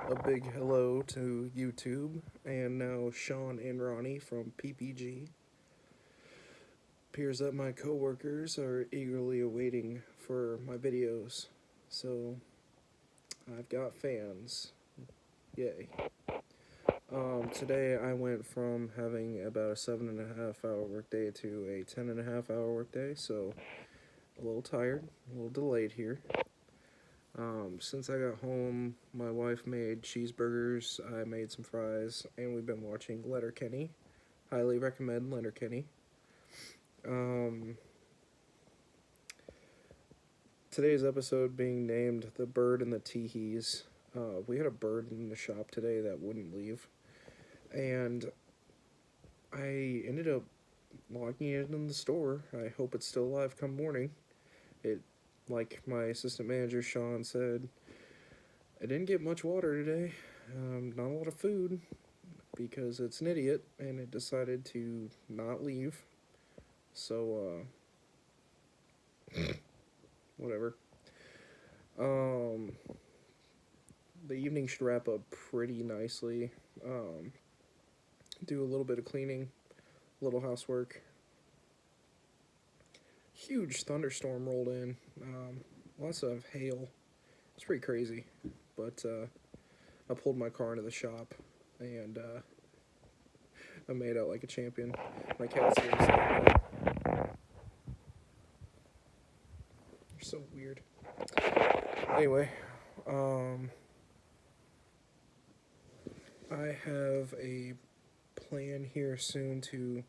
A big hello to YouTube and now Sean and Ronnie from PPG. Appears that my coworkers are eagerly awaiting for my videos, so I've got fans. Yay. Today I went from having about a 7.5 hour workday to a 10.5 hour workday, so a little tired, a little delayed here. Since I got home, my wife made cheeseburgers, I made some fries, and we've been watching Letterkenny. Highly recommend Letterkenny. Today's episode being named The Bird and the Teehees. We had a bird in the shop today that wouldn't leave, and I ended up locking it in the store. I hope it's still alive come morning. Like my assistant manager Sean said, I didn't get much water today, not a lot of food, because it's an idiot, and it decided to not leave, so, whatever. The evening should wrap up pretty nicely. Do a little bit of cleaning, a little housework. Huge thunderstorm rolled in, lots of hail. It's pretty crazy, but I pulled my car into the shop, and I made out like a champion. My cat's here, they're so weird. Anyway, I have a plan here soon to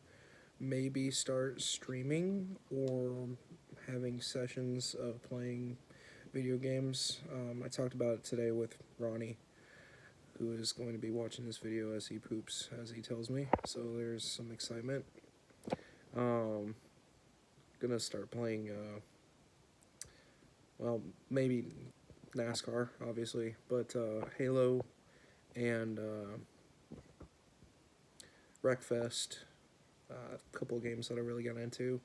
maybe start streaming or having sessions of playing video games. I talked about it today with Ronnie, who is going to be watching this video as he poops, as he tells me, so there's some excitement. Gonna start playing, well, maybe NASCAR, obviously, but Halo and Wreckfest, a couple of games that I really got into.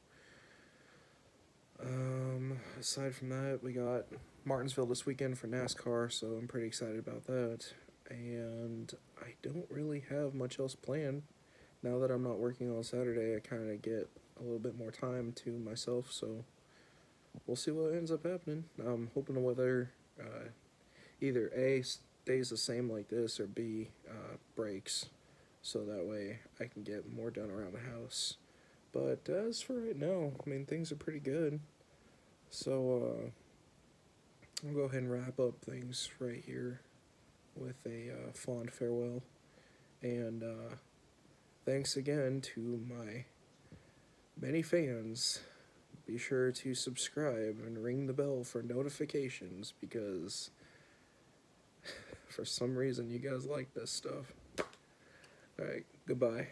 Aside from that, we got Martinsville this weekend for NASCAR, so I'm pretty excited about that. And I don't really have much else planned. Now that I'm not working on Saturday, I kind of get a little bit more time to myself, so we'll see what ends up happening. I'm hoping the weather either A, stays the same like this, or B, breaks, so that way I can get more done around the house. But as for right now, I mean, things are pretty good. So, I'll go ahead and wrap up things right here with a fond farewell. And thanks again to my many fans. Be sure to subscribe and ring the bell for notifications, because for some reason you guys like this stuff. Alright, goodbye.